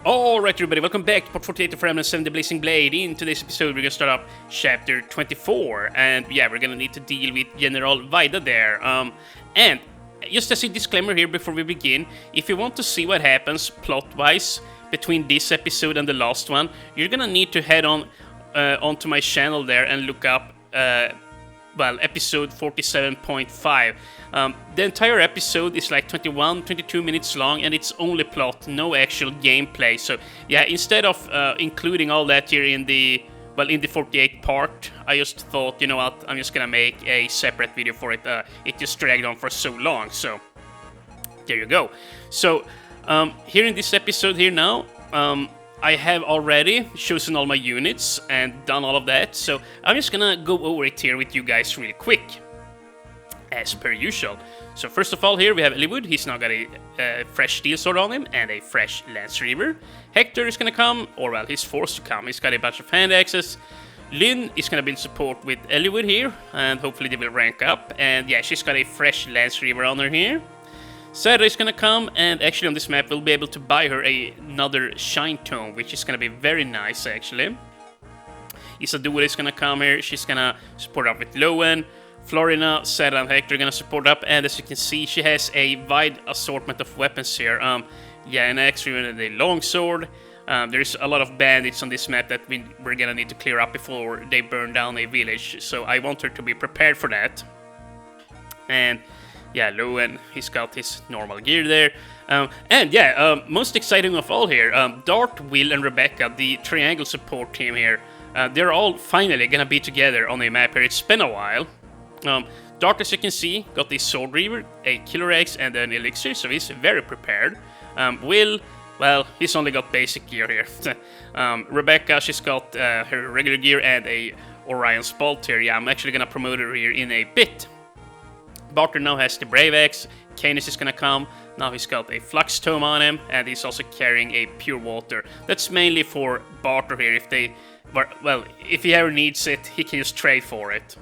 Alright everybody, welcome back to Pt.48 for Emblem the Blazing Blade. In today's episode we're gonna start up chapter 24, and yeah, we're gonna need to deal with General Vaida there. And just as a disclaimer here before we begin, if you want to see what happens plot-wise between this episode and the last one, you're gonna need to head on onto my channel there and look up episode 47.5. The entire episode is like 22 minutes long, and it's only plot, no actual gameplay. So yeah, instead of including all that here in the 48 part, I just thought, you know what, I'm just gonna make a separate video for it. It just dragged on for so long, so there you go. So here in this episode here now, I have already chosen all my units and done all of that, so I'm just gonna go over it here with you guys really quick, as per usual. So first of all here we have Eliwood. He's now got a fresh steel sword on him and a fresh lance reaver. Hector is gonna come, or well, he's forced to come. He's got a bunch of hand axes. Lynn is gonna be in support with Eliwood here, and hopefully they will rank up. And yeah, she's got a fresh lance reaver on her here. Sarah is gonna come, and actually on this map we'll be able to buy her another shine tome, which is gonna be very nice actually. Isadora is gonna come here. She's gonna support up with Lowen. Florina, Sarah, and Hector are gonna support up, and as you can see, she has a wide assortment of weapons here. Yeah, an axe and a longsword. There's a lot of bandits on this map that we're gonna need to clear up before they burn down a village, so I want her to be prepared for that. And yeah, Lowen, he's got his normal gear there. And yeah, most exciting of all here, Dart, Will, and Rebecca, the triangle support team here, they're all finally gonna be together on a map here. It's been a while. Dart, as you can see, got the sword reaver, a killer axe, and an elixir, so he's very prepared. Will, well, he's only got basic gear here. Rebecca, she's got her regular gear and a Orion's bolt here. Yeah, I'm actually gonna promote her here in a bit. Barter now has the Brave Axe. Canis is gonna come. Now he's got a Flux Tome on him, and he's also carrying a Pure Water. That's mainly for Barter here. If he ever needs it, he can just trade for it.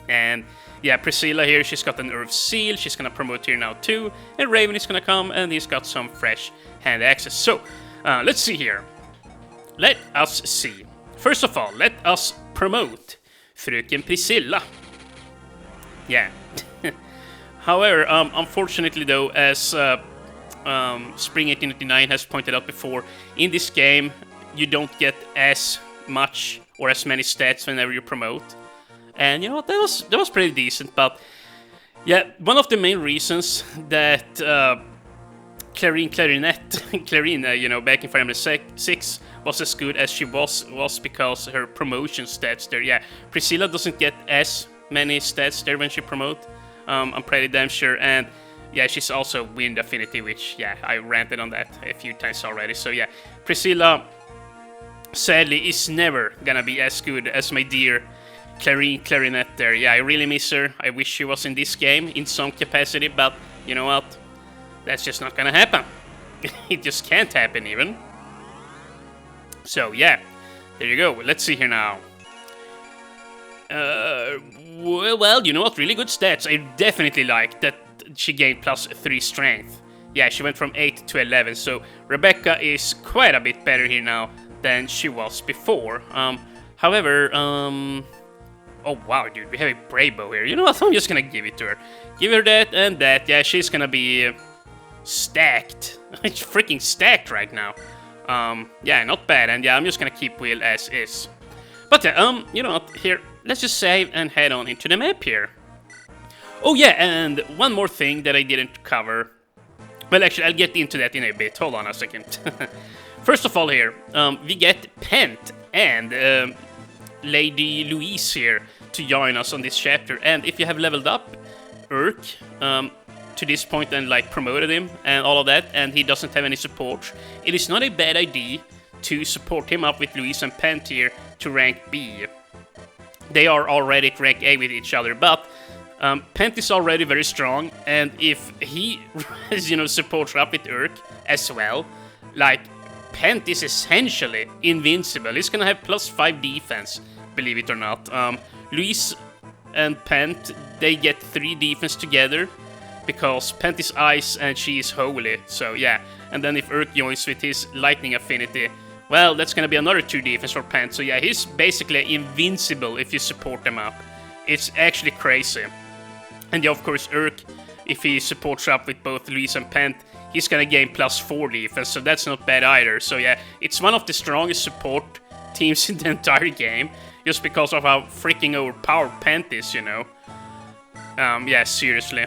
And yeah, Priscilla here, she's got an Earth Seal. She's gonna promote here now too. And Raven is gonna come, and he's got some fresh hand axes. So let's see here. Let us see. First of all, let us promote Fröken Priscilla. Yeah. However, unfortunately though, as Spring 1899 has pointed out before, in this game you don't get as much or as many stats whenever you promote. And you know what, that was pretty decent, but yeah, one of the main reasons that Clarine, you know, back in Fire Emblem 6 was as good as she was because her promotion stats there. Yeah, Priscilla doesn't get as many stats there when she promote. I'm pretty damn sure, and yeah, she's also Wind Affinity, which yeah, I ranted on that a few times already. So yeah, Priscilla sadly is never gonna be as good as my dear Clarinette there. Yeah, I really miss her. I wish she was in this game in some capacity, but you know what? That's just not gonna happen. It just can't happen even. So yeah, there you go. Let's see here now. Well, you know what? Really good stats. I definitely like that she gained +3 strength. Yeah, she went from 8 to 11. So Rebecca is quite a bit better here now than she was before. However, oh wow, dude, we have a Brave Bow here. You know what? I'm just gonna give it to her. Give her that and that. Yeah, she's gonna be stacked. It's freaking stacked right now. Yeah, not bad. And yeah, I'm just gonna keep Will as is. But yeah, you know what? Here, let's just save and head on into the map here. Oh yeah, and one more thing that I didn't cover. Well, actually, I'll get into that in a bit. Hold on a second. First of all here, we get Pent and Lady Louise here to join us on this chapter. And if you have leveled up Urk to this point and like promoted him and all of that, and he doesn't have any support, it is not a bad idea to support him up with Louise and Pent here to rank B. They are already at rank A with each other, but Pent is already very strong, and if he, you know, supports up with Urk as well, like, Pent is essentially invincible. He's gonna have +5 defense, believe it or not. Louise and Pent, they get 3 defense together, because Pent is ice and she is holy, so yeah. And then if Urk joins with his lightning affinity, well, that's gonna be another 2 defense for Pent, so yeah, he's basically invincible if you support him up. It's actually crazy. And yeah, of course, Urk, if he supports up with both Louise and Pent, he's gonna gain +4 defense, so that's not bad either. So yeah, it's one of the strongest support teams in the entire game, just because of how freaking overpowered Pent is, you know. Yeah, seriously.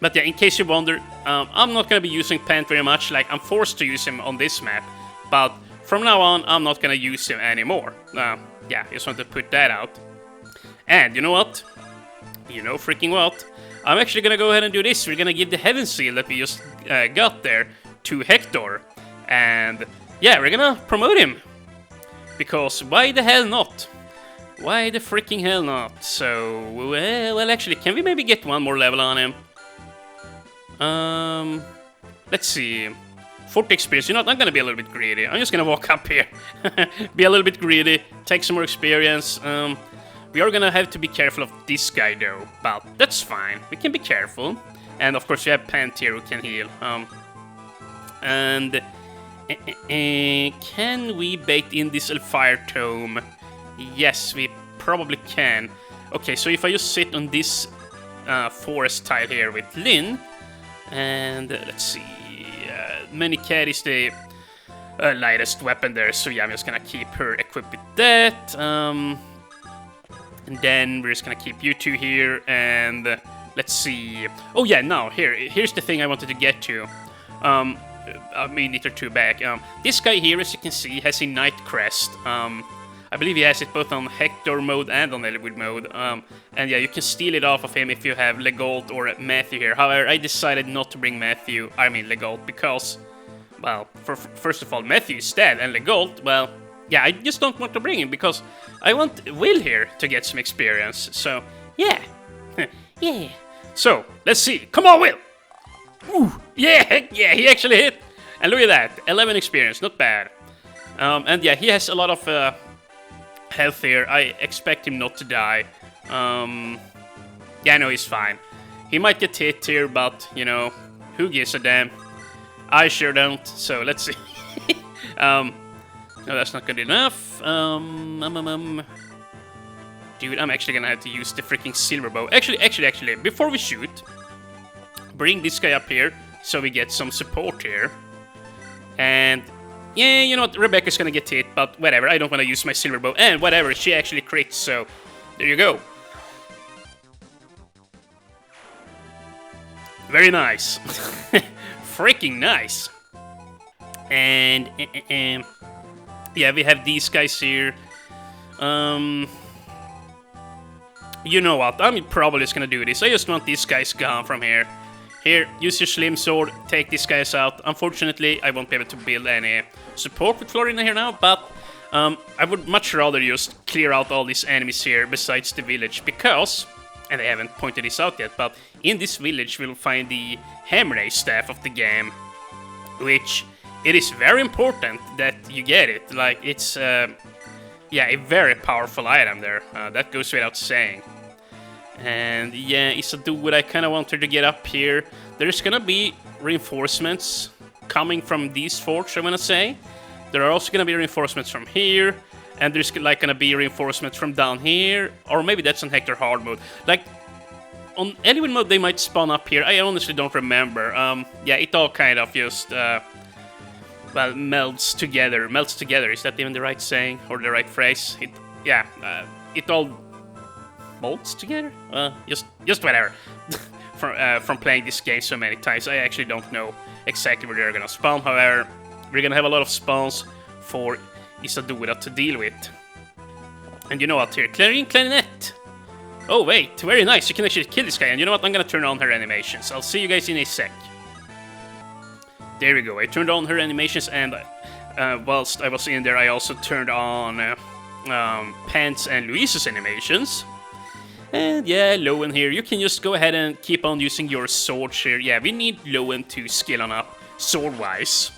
But yeah, in case you wonder, I'm not gonna be using Pent very much. Like, I'm forced to use him on this map, but from now on, I'm not gonna use him anymore. Yeah, just want to put that out. And you know what? You know freaking what? I'm actually gonna go ahead and do this. We're gonna give the Heaven Seal that we just got there to Hector. And yeah, we're gonna promote him. Because why the hell not? Why the freaking hell not? So, well, actually, can we maybe get one more level on him? Let's see. 40 experience. You know what? I'm gonna be a little bit greedy. I'm just gonna walk up here. Be a little bit greedy. Take some more experience. We are gonna have to be careful of this guy though, but that's fine. We can be careful. And of course we have Pant here who can heal. And can we bait in this Fire Tome? Yes, we probably can. Okay, so if I just sit on this forest tile here with Lynn, and let's see, Manicat is the lightest weapon there, so yeah, I'm just gonna keep her equipped with that. And then we're just gonna keep you two here, and let's see. Oh yeah, now here's the thing I wanted to get to. I mean, Eater 2 back. This guy here, as you can see, has a Night Crest. I believe he has it both on Hector mode and on Eliwood mode. And yeah, you can steal it off of him if you have Legault or Matthew here. However, I decided not to bring Legault, because, well, first of all, Matthew is dead, and Legault, well, yeah, I just don't want to bring him, because I want Will here to get some experience. So, yeah. Yeah. So, let's see. Come on, Will! Ooh, yeah, he actually hit. And look at that, 11 experience, not bad. And yeah, he has a lot of health here. I expect him not to die. Yeah, no, he's fine. He might get hit here, but, you know, who gives a damn? I sure don't, so let's see. No, that's not good enough. Dude, I'm actually gonna have to use the freaking silver bow. Actually, before we shoot, bring this guy up here, so we get some support here. And, yeah, you know what, Rebecca's gonna get hit, but whatever, I don't want to use my silver bow. And whatever, she actually crits, so there you go. Very nice. Freaking nice. And, yeah, we have these guys here. You know what, I'm probably just gonna do this. I just want these guys gone from here. Here, use your Slim Sword, take these guys out. Unfortunately, I won't be able to build any support with Florina here now, but I would much rather just clear out all these enemies here besides the village, because, and I haven't pointed this out yet, but in this village we'll find the Hamray Staff of the game, which it is very important that you get it. Like, it's, yeah, a very powerful item there. That goes without saying. And yeah, Isadora, I kind of want her to get up here. There's gonna be reinforcements coming from these forts, I'm gonna say. There are also gonna be reinforcements from here. And there's like gonna be reinforcements from down here. Or maybe that's on Hector hard mode. Like, on Eliwood mode they might spawn up here. I honestly don't remember. Yeah, it all kind of just, well, melts together. Melts together, is that even the right saying? Or the right phrase? It all bolts together? Just whatever. From playing this game so many times, I actually don't know exactly where they're gonna spawn. However, we're gonna have a lot of spawns for Isadora to deal with. And you know what here? Clarinet! Oh wait, very nice, you can actually kill this guy. And you know what, I'm gonna turn on her animations. I'll see you guys in a sec. There we go, I turned on her animations, and whilst I was in there, I also turned on Pants and Louise's animations. And yeah, Lowen here, you can just go ahead and keep on using your swords here. Yeah, we need Lowen to skill on up, sword-wise.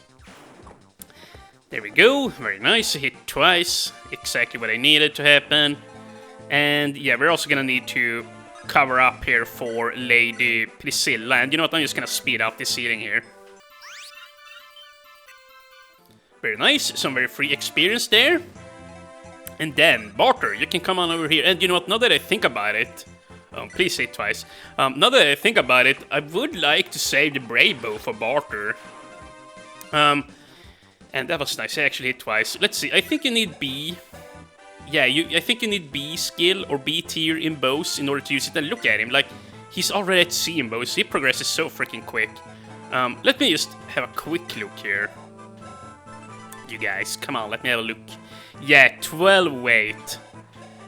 There we go, very nice, hit twice, exactly what I needed to happen. And yeah, we're also gonna need to cover up here for Lady Priscilla. And you know what, I'm just gonna speed up this healing here. Very nice, some very free experience there. And then, Barter, you can come on over here. And you know what, now that I think about it... please say it twice. Now that I think about it, I would like to save the Brave Bow for Barter. And that was nice, I actually hit twice. Let's see, I think you need B. Yeah, I think you need B skill or B tier in bows in order to use it. And look at him, like, he's already at C in bows. He progresses so freaking quick. Let me just have a quick look here. You guys, come on, let me have a look. Yeah, 12 weight.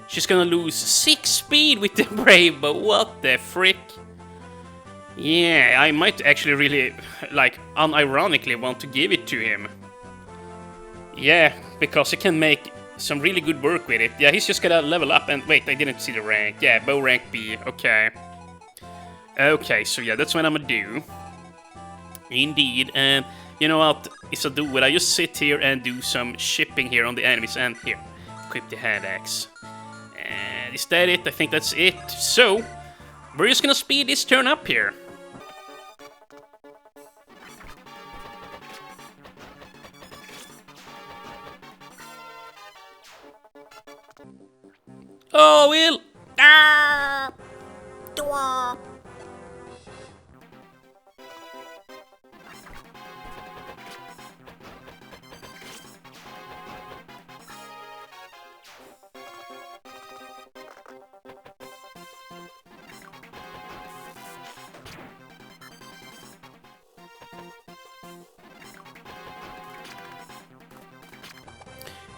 She's gonna lose 6 speed with the Brave Bow. What the frick? Yeah, I might actually really, like, unironically want to give it to him. Yeah, because he can make some really good work with it. Yeah, he's just gonna level up and... Wait, I didn't see the rank. Yeah, bow rank B. Okay. Okay, so yeah, that's what I'm gonna do. Indeed, and you know what? Eliwood, I just sit here and do some shipping here on the enemies. And here, equip the hand axe. And is that it? I think that's it. So, we're just gonna speed this turn up here. Oh, Will! Ah! Dwah!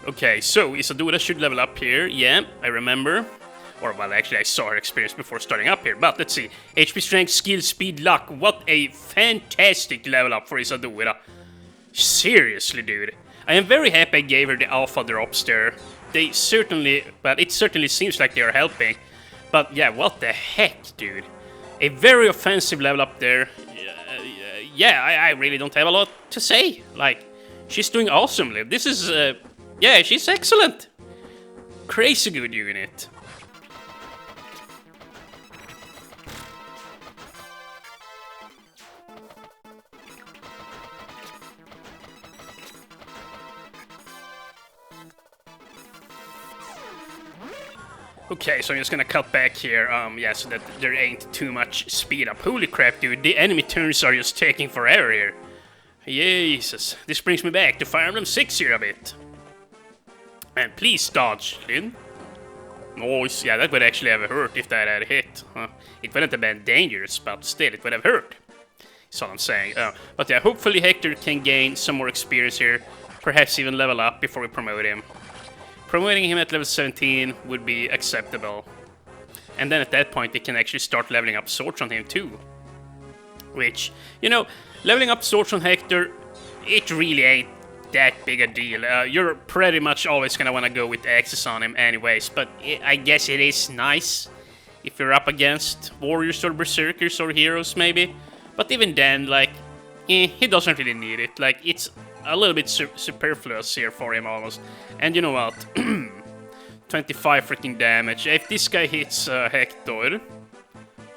Okay, so Eliwood should level up here. Yeah, I remember. Or, well, actually, I saw her experience before starting up here. But let's see. HP, strength, skill, speed, luck. What a fantastic level up for Eliwood. Seriously, dude. I am very happy I gave her the alpha drops there. They certainly... Well, it certainly seems like they are helping. But, yeah, what the heck, dude. A very offensive level up there. Yeah, I really don't have a lot to say. Like, she's doing awesomely. This is... yeah, she's excellent. Crazy good unit. Okay, so I'm just gonna cut back here, yeah, so that there ain't too much speed up. Holy crap, dude, the enemy turns are just taking forever here. Jesus, this brings me back to Fire Emblem 6 here a bit. And please dodge, Lynn. Nice, yeah, that would actually have hurt if that had hit. It wouldn't have been dangerous, but still, it would have hurt. That's all I'm saying. But yeah, hopefully Hector can gain some more experience here. Perhaps even level up before we promote him. Promoting him at level 17 would be acceptable. And then at that point, they can actually start leveling up swords on him too. Which, you know, leveling up swords on Hector, it really ain't that big a deal. You're pretty much always gonna want to go with axes on him anyways, but I guess it is nice if you're up against warriors or berserkers or heroes maybe. But even then, like, he doesn't really need it. Like, it's a little bit superfluous here for him almost. And you know what? 25 freaking damage. If this guy hits Hector...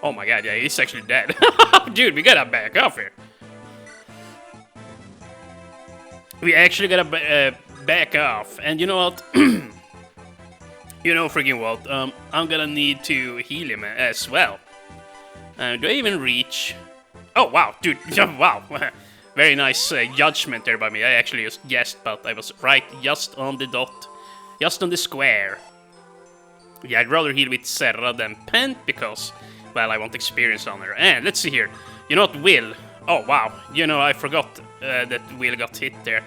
Oh my god, yeah, he's actually dead. Dude, we gotta back off here. We actually gotta back off. And you know what? You know freaking what? I'm gonna need to heal him as well. Do I even reach? Oh, wow, dude. Wow. Very nice judgment there by me. I actually just guessed, but I was right just on the dot. Just on the square. Yeah, I'd rather heal with Serra than Pent because, well, I want experience on her. And let's see here. You know what, Will? Oh, wow. You know, I forgot that Will got hit there.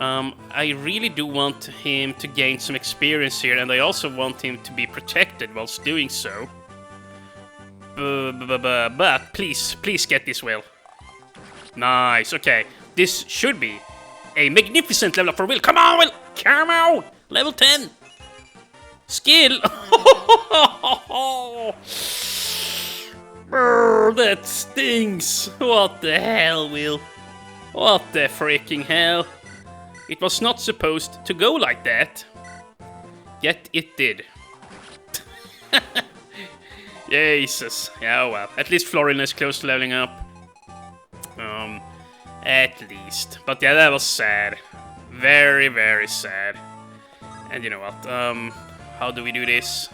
I really do want him to gain some experience here, and I also want him to be protected whilst doing so. But please get this, Will. Nice, okay. This should be a magnificent level up for Will. Come on, Will! Come on! Level 10! Skill! That stings! What the hell, Will? What the freaking hell? It was not supposed to go like that. Yet it did. Jesus. Yeah, oh well. At least Florin is close to leveling up. At least. But yeah, that was sad. Very, very sad. And you know what? How do we do this?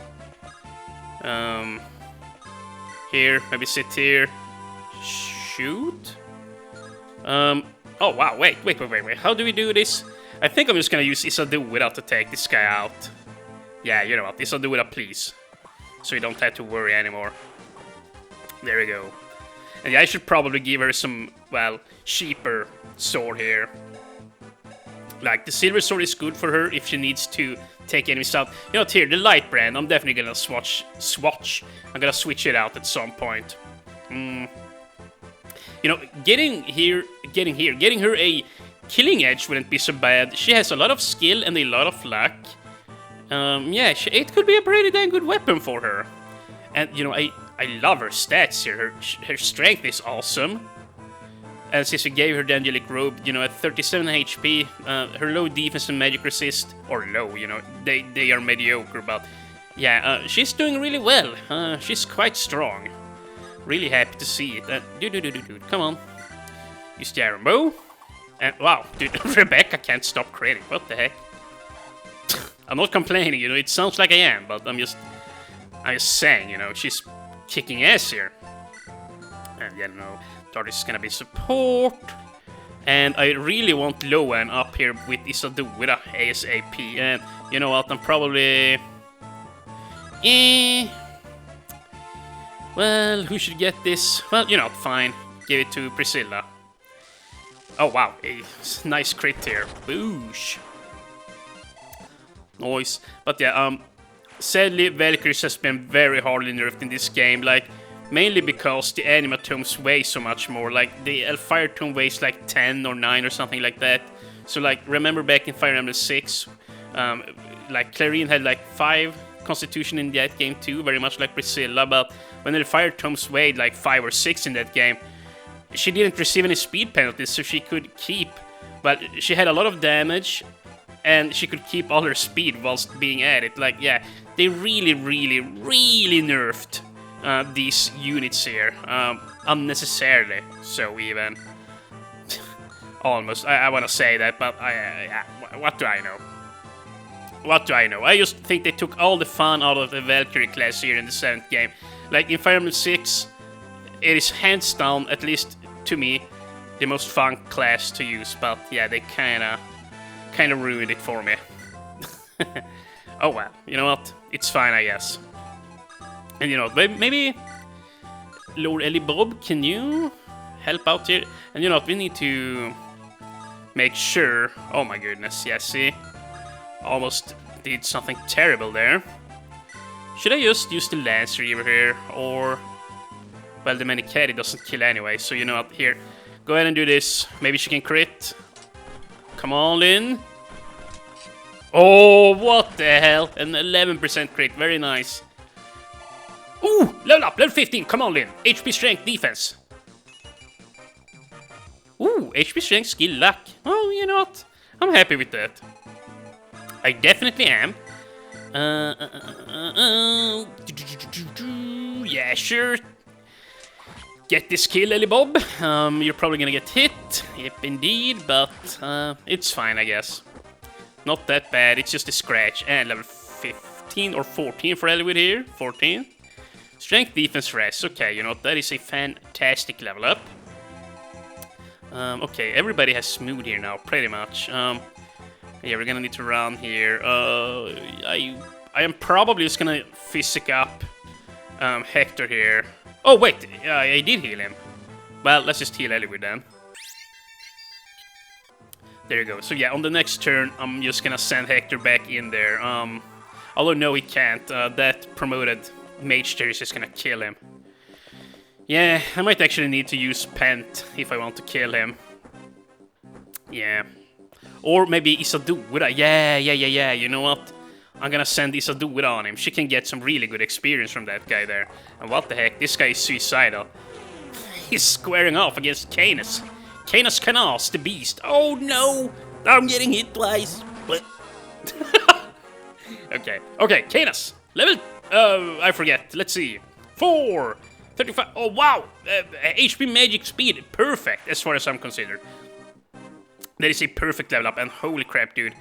Here, maybe sit here. Shoot? Oh wow, wait. How do we do this? I think I'm just gonna use Isadora to take this guy out. Yeah, you know what? Isadora, please. So you don't have to worry anymore. There we go. And yeah, I should probably give her some, well, cheaper sword here. Like, the silver sword is good for her if she needs to take enemies out. You know, here, the light brand, I'm definitely gonna swatch. I'm gonna switch it out at some point. You know, getting her a killing edge wouldn't be so bad. She has a lot of skill and a lot of luck. Yeah, it could be a pretty dang good weapon for her. And, you know, I love her stats here. Her strength is awesome. And since we gave her the angelic robe, you know, at 37 HP, her low defense and magic resist, or low, you know, they are mediocre, but yeah, she's doing really well. She's quite strong. Really happy to see it. Dude, come on. Use the iron bow. And wow, dude, Rebecca can't stop critting. What the heck? I'm not complaining, you know, it sounds like I am, but I'm just saying, you know, she's kicking ass here. And you know, Dart is gonna be support. And I really want Loan up here with Isadora ASAP. And you know what, I'm probably... Well, who should get this? Well, you know, fine. Give it to Priscilla. Oh wow, a nice crit here. Boosh. Noise. But yeah, sadly, Valkyries has been very hardly nerfed in this game, like, mainly because the animatomes weigh so much more. Like, the Fire Tome weighs like 10 or 9 or something like that. So, like, remember back in Fire Emblem 6, like, Clarine had like 5 constitution in that game too, very much like Priscilla, but when the Fire Tomes weighed like 5 or 6 in that game, she didn't receive any speed penalties, so she could keep, but she had a lot of damage, and she could keep all her speed whilst being at it. Like, yeah, they really nerfed these units here. Unnecessarily so, even. Almost. I want to say that, but what do I know? What do I know? I just think they took all the fun out of the Valkyrie class here in the 7th game. Like, in Fire Emblem 6, it is hands down, at least to me, the most fun class to use, but yeah, they kinda ruined it for me. Oh well, you know what? It's fine, I guess. And you know, maybe Lord Eliwood, can you help out here? And you know what? We need to make sure. Oh my goodness, yeah, see? Almost did something terrible there. Should I just use the Lance Reaver here? Or... well, the Manicari doesn't kill anyway, so you know what? Here, go ahead and do this. Maybe she can crit. Come on, Lynn. Oh, what the hell? An 11% crit, very nice. Ooh, level up, level 15. Come on, Lynn. HP, strength, defense. Ooh, HP, strength, skill, luck. Oh, you know what? I'm happy with that. I definitely am. Yeah, sure. Get this kill, Eliwood. You're probably gonna get hit. Yep, indeed, but it's fine, I guess. Not that bad, it's just a scratch. And level 15 or 14 for Eliwood here. 14. Strength, defense, rest. Okay, you know what? That is a fantastic level up. Okay, everybody has smooth here now, pretty much. Yeah, we're gonna need to run here. I am probably just gonna physic up Hector here. Oh, wait, I did heal him. Well, let's just heal Eliwood then. There you go. So yeah, on the next turn, I'm just gonna send Hector back in there. Although, no, he can't. That promoted mage there is just gonna kill him. Yeah, I might actually need to use Pent if I want to kill him. Yeah. Or maybe Isadora. Yeah, you know what? I'm gonna send Isadora on him. She can get some really good experience from that guy there. And what the heck? This guy is suicidal. He's squaring off against Canis. Canis Canas, the beast. Oh no! I'm getting hit twice. But okay, Canis. Level... I forget. Let's see. 34, 35. Oh, wow. HP magic speed. Perfect, as far as I'm considered. That is a perfect level up. And holy crap, dude.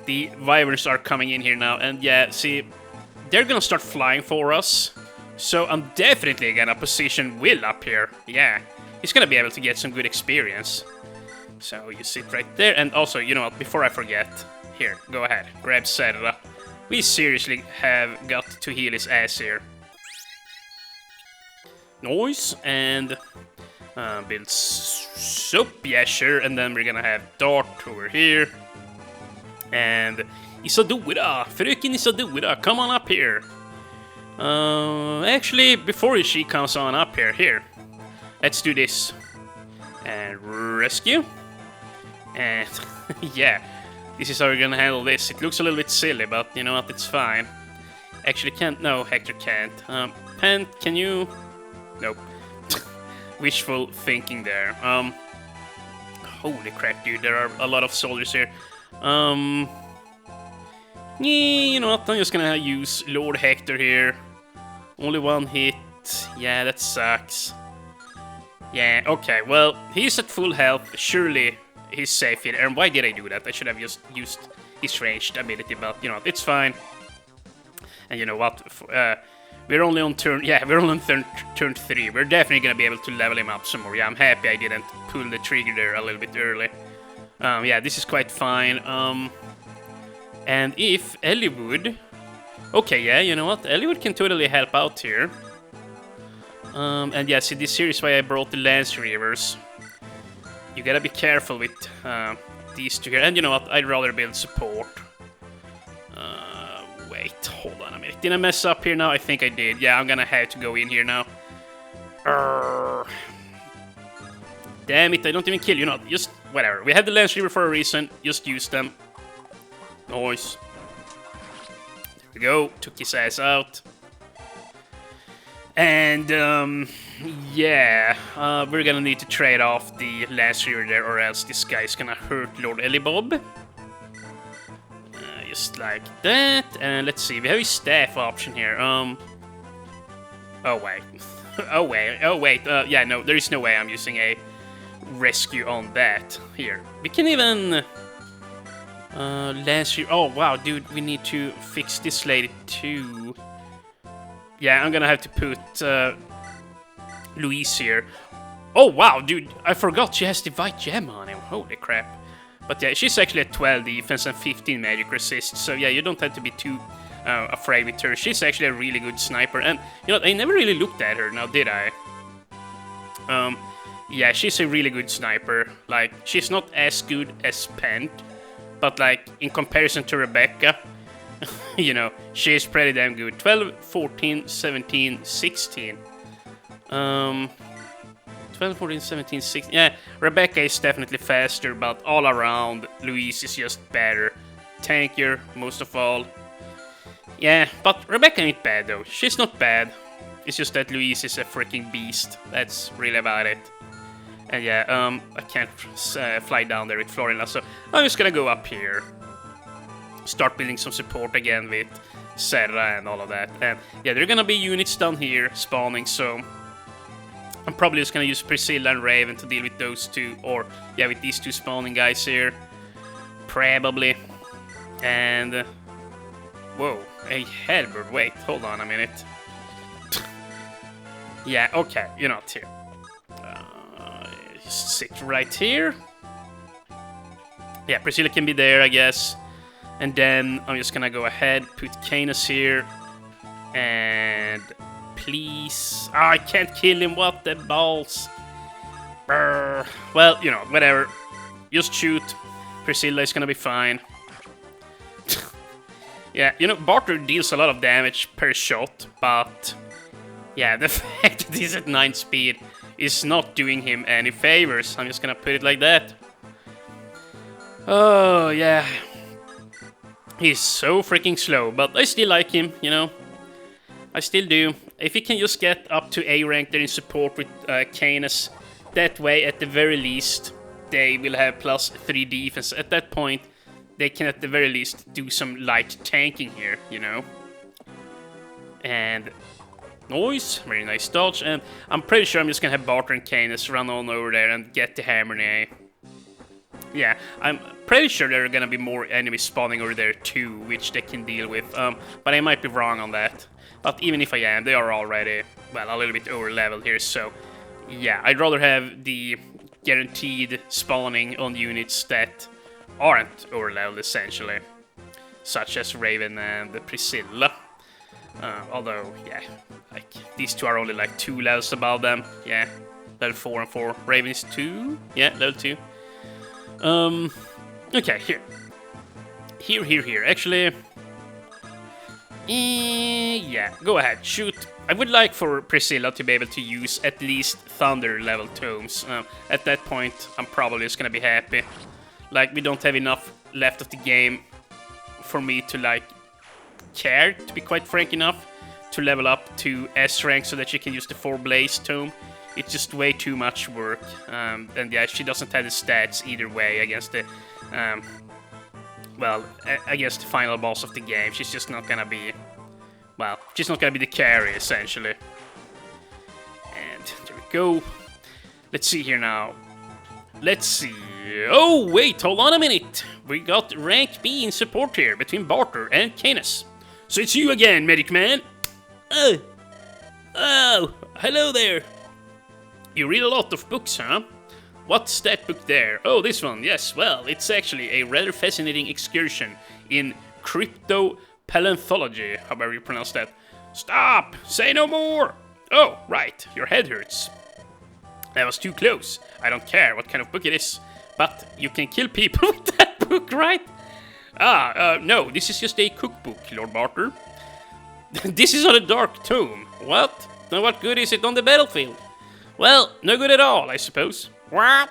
The wyverns are coming in here now. And yeah, see, they're gonna start flying for us. So I'm definitely gonna position Will up here. Yeah, he's gonna be able to get some good experience. So you sit right there. And also, you know what, before I forget, here, go ahead, grab Serra. We seriously have got to heal his ass here. Nice, and build soap, yeah, sure. And then we're gonna have Dart over here. And Isadora, fröken Isadora, come on up here. Actually, before she comes on up here, let's do this. And rescue. And yeah, this is how we're gonna handle this. It looks a little bit silly, but you know what, it's fine. Actually, no, Hector can't. Pen, can you? Nope. Wishful thinking there. Holy crap, dude, there are a lot of soldiers here. Yeah, you know what, I'm just gonna use Lord Hector here. Only one hit. Yeah, that sucks. Yeah, okay, well, he's at full health. Surely he's safe here. And why did I do that? I should have just used his ranged ability, but you know, it's fine. And you know what? We're only on turn. Yeah, we're only on turn 3. We're definitely gonna be able to level him up some more. Yeah, I'm happy I didn't pull the trigger there a little bit early. Yeah, this is quite fine. And if Eliwood... Okay, yeah, you know what? Eliwood can totally help out here. And yeah, see, this here is why I brought the Lance Reavers. You gotta be careful with these two here. And you know what? I'd rather build support. Wait, hold on a minute. Did I mess up here now? I think I did. Yeah, I'm gonna have to go in here now. Damn it, I don't even kill you. No, just whatever. We have the Lance Reaver for a reason. Just use them. Nice. There we go. Took his ass out. And, yeah. We're gonna need to trade off the Lance Reaver there, or else this guy's gonna hurt Lord Elibob. Just like that. And let's see. We have a staff option here. Oh, wait. Oh, wait. Yeah, no, there is no way I'm using a rescue on that. Here. We can even... Lance Reaver. Oh, wow, dude. We need to fix this lady, too. Yeah, I'm gonna have to put Louise here. Oh, wow, dude. I forgot she has the white gem on him. Holy crap. But yeah, she's actually at 12 defense and 15 magic resist. So yeah, you don't have to be too afraid with her. She's actually a really good sniper. And, you know, I never really looked at her now, did I? Yeah, she's a really good sniper. Like, she's not as good as Pent. But, like, in comparison to Rebecca, you know, she's pretty damn good. 12, 14, 17, 16. 12, 14, 17, 16. Yeah, Rebecca is definitely faster, but all around, Louise is just better. Tankier, most of all. Yeah, but Rebecca ain't bad, though. She's not bad. It's just that Louise is a freaking beast. That's really about it. And yeah, I can't fly down there with Florina, so I'm just gonna go up here. Start building some support again with Serra and all of that. And yeah, there are gonna be units down here spawning, so I'm probably just gonna use Priscilla and Raven to deal with those two, or yeah, with these two spawning guys here. Probably. And whoa, a halberd. Wait, hold on a minute. Yeah, okay, you're not here. Just sit right here. Yeah, Priscilla can be there, I guess. And then I'm just gonna go ahead, put Canis here. And please. Oh, I can't kill him, what the balls. Brr. Well, you know, whatever. Just shoot. Priscilla is gonna be fine. Yeah, you know, Barter deals a lot of damage per shot, but yeah, the fact that he's at 9 speed is not doing him any favors. I'm just gonna put it like that. Oh, yeah. He's so freaking slow, but I still like him, you know. I still do. If he can just get up to A rank there in support with Canis, that way, at the very least, they will have +3 defense. At that point, they can at the very least do some light tanking here, you know. And Nice, very nice dodge, and I'm pretty sure I'm just gonna have Barter and Canis run on over there and get the hammer now. Yeah, I'm pretty sure there are gonna be more enemies spawning over there too, which they can deal with, but I might be wrong on that. But even if I am, they are already, well, a little bit over-leveled here, so yeah, I'd rather have the guaranteed spawning on units that aren't over-leveled, essentially, such as Raven and Priscilla. Although, yeah, like, these two are only like 2 levels above them, yeah, level 4 and 4. Raven is 2, yeah, level 2. Okay, here. Actually, yeah, go ahead, shoot. I would like for Priscilla to be able to use at least Thunder level tomes. At that point, I'm probably just gonna be happy. Like, we don't have enough left of the game for me to, like, care, to be quite frank enough, to level up to S rank so that she can use the 4 Blaze tome. It's just way too much work, and yeah, she doesn't have the stats either way against the, well, against the final boss of the game. She's just not gonna be, well, she's not gonna be the carry, essentially. And there we go. Let's see here now. Let's see. Oh, wait, hold on a minute. We got rank B in support here between Barter and Canis. So it's you again, Medic Man. Oh, hello there. You read a lot of books, huh? What's that book there? Oh, this one, yes, well, it's actually a rather fascinating excursion in crypto-paleontology, however you pronounce that. Stop! Say no more! Oh, right, your head hurts. That was too close. I don't care what kind of book it is, but you can kill people with that book, right? No, this is just a cookbook, Lord Barter. This is not a dark tome. What? Then what good is it on the battlefield? Well, no good at all, I suppose. What?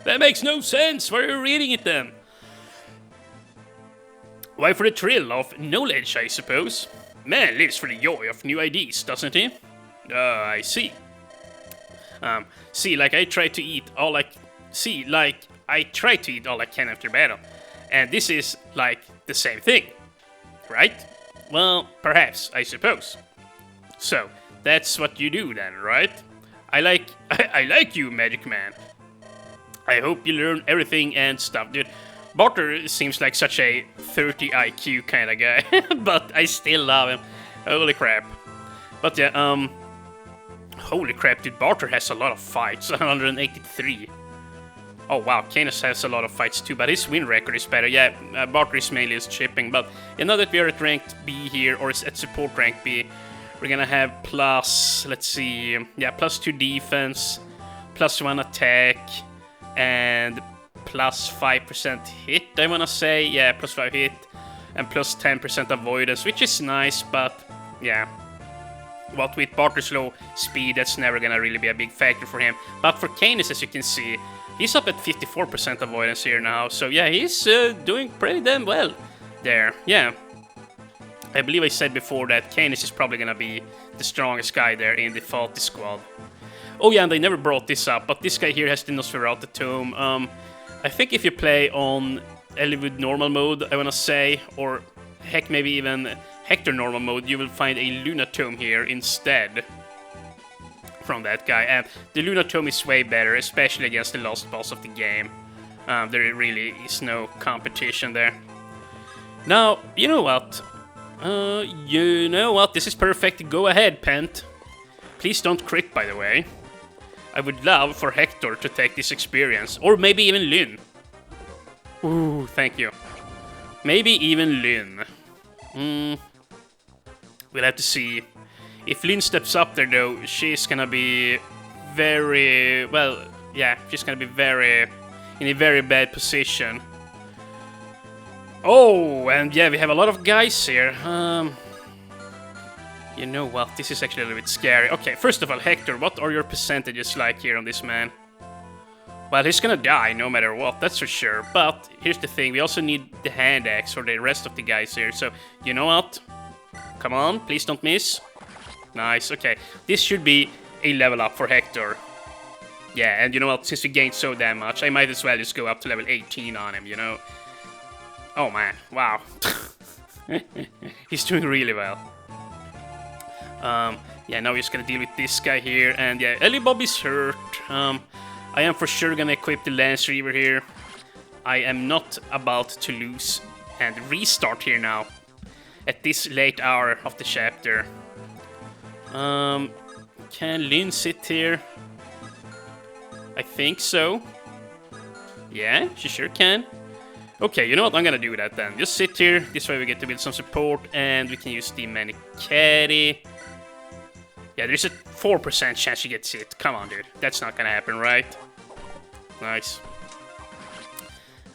That makes no sense. Why are you reading it then? Why, for the thrill of knowledge, I suppose. Man lives for the joy of new ideas, doesn't he? I see. See, like I try to eat all I can after battle. And this is, like, the same thing. Right? Well, perhaps, I suppose. So, that's what you do then, right? I like you, Magic Man. I hope you learn everything and stuff, dude. Barter seems like such a 30 IQ kind of guy, but I still love him. Holy crap. But yeah, holy crap, dude, Barter has a lot of fights, 183. Oh wow, Canis has a lot of fights too, but his win record is better. Yeah, Barter is mainly his chipping, but you know that we are at ranked B here, or at support rank B. We're gonna have plus, let's see, yeah, plus 2 defense, plus 1 attack, and plus 5% hit, I wanna say. Yeah, plus 5 hit, and plus 10% avoidance, which is nice, but yeah. But with Barter's low speed, that's never gonna really be a big factor for him. But for Canis, as you can see, he's up at 54% avoidance here now, so yeah, he's doing pretty damn well there, yeah. I believe I said before that Canis is probably gonna be the strongest guy there in the Faulty squad. Oh yeah, and I never brought this up, but this guy here has the Nosferatu tome. I think if you play on Eliwood normal mode, I wanna say, or heck, maybe even Hector normal mode, you will find a Luna tome here instead from that guy. And the Luna tome is way better, especially against the last boss of the game. There really is no competition there. Now, you know what? This is perfect. Go ahead, Pent. Please don't crit, by the way. I would love for Hector to take this experience. Or maybe even Lyn. Ooh, thank you. Maybe even Lyn. We'll have to see. If Lyn steps up there, though, she's gonna be very... Well, yeah, she's gonna be in a very bad position. Oh, and yeah, we have a lot of guys here. You know what, this is actually a little bit scary. Okay, first of all, Hector, what are your percentages like here on this man? Well, he's gonna die no matter what, that's for sure. But here's the thing, we also need the hand axe for the rest of the guys here. So, you know what? Come on, please don't miss. Nice, okay. This should be a level up for Hector. Yeah, and you know what, since we gained so damn much, I might as well just go up to level 18 on him, you know? Oh man, wow. He's doing really well. Yeah, now we're just gonna deal with this guy here, and yeah, Ellie Bob is hurt. I am for sure gonna equip the Lance Reaver here. I am not about to lose and restart here now at this late hour of the chapter. Can Lynn sit here? I think so. Yeah, she sure can. Okay, you know what? I'm gonna do that then. Just sit here. This way we get to build some support, and we can use the Manicari. Yeah, there's a 4% chance she gets hit. Come on, dude. That's not gonna happen, right? Nice.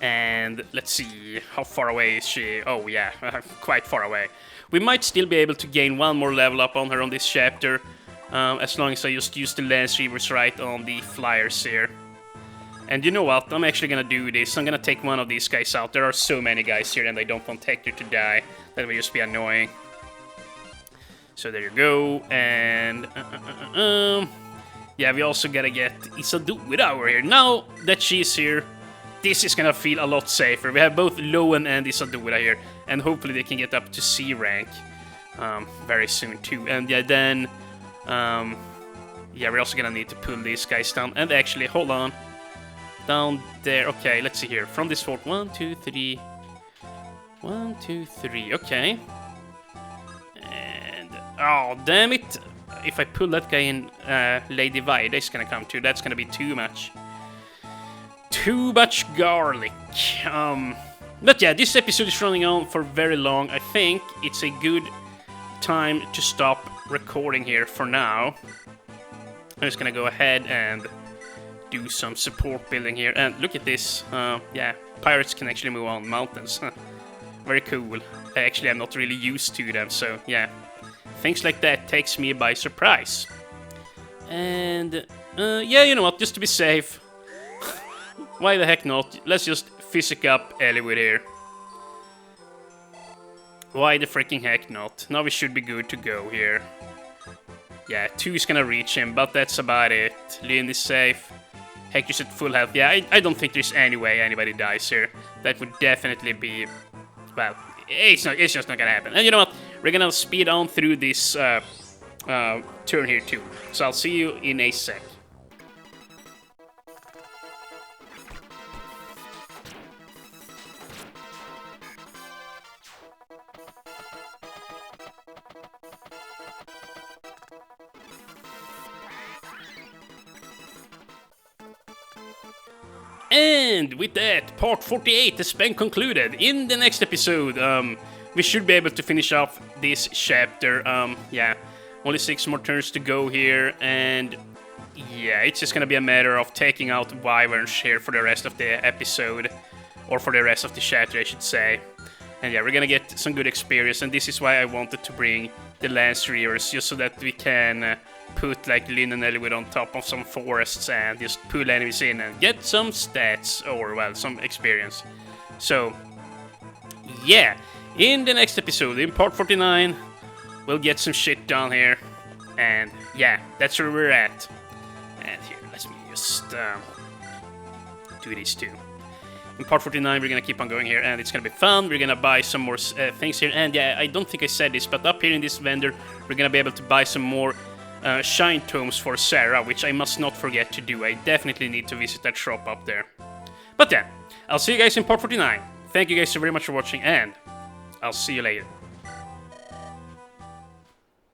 And let's see, how far away is she? Oh, yeah, quite far away. We might still be able to gain one more level up on her on this chapter, as long as I just use the Lance Reavers right on the flyers here. And you know what? I'm actually gonna do this. I'm gonna take one of these guys out. There are so many guys here, and I don't want Hector to die. That would just be annoying. So there you go, and... yeah, we also gotta get Isadora over here. Now that she's here, this is gonna feel a lot safer. We have both Lowen and Isadora here, and hopefully they can get up to C rank very soon too. And yeah, then... yeah, we're also gonna need to pull these guys down. And actually, hold on. Down there, okay, let's see here. From this fort, 1, 2, 3. 1, 2, 3, okay. And, oh, damn it. If I pull that guy in, Lady Vida is gonna come too. That's gonna be too much. Too much garlic. But yeah, this episode is running on for very long. I think it's a good time to stop recording here for now. I'm just gonna go ahead and do some support building here. And look at this. Yeah, pirates can actually move on mountains. Very cool. Actually, I'm not really used to them, so yeah. Things like that takes me by surprise. And yeah, you know what? Just to be safe. Why the heck not? Let's just physic up Eliwood here. Why the freaking heck not? Now we should be good to go here. Yeah, 2 is gonna reach him, but that's about it. Lynn is safe. Hector's at full health. Yeah, I don't think there's any way anybody dies here. That would definitely be... well, it's just not gonna happen. And you know what? We're gonna speed on through this turn here too. So I'll see you in a sec. And with that, part 48 has been concluded. In the next episode, we should be able to finish off this chapter. Yeah, only 6 more turns to go here, and yeah, it's just gonna be a matter of taking out wyverns here for the rest of the episode, or for the rest of the chapter, I should say. And yeah, we're gonna get some good experience, and this is why I wanted to bring the Lance Reavers, just so that we can put like Lynn and Eliwood on top of some forests and just pull enemies in and get some stats, or well, some experience. So yeah, in the next episode, in part 49, we'll get some shit done here, and yeah, that's where we're at. And here, let me just do these two. In part 49, we're gonna keep on going here, and it's gonna be fun. We're gonna buy some more things here, and yeah, I don't think I said this, but up here in this vendor, we're gonna be able to buy some more shine tomes for Sarah, which I must not forget to do. I definitely need to visit that shop up there. But then, I'll see you guys in part 49. Thank you guys so very much for watching, and I'll see you later.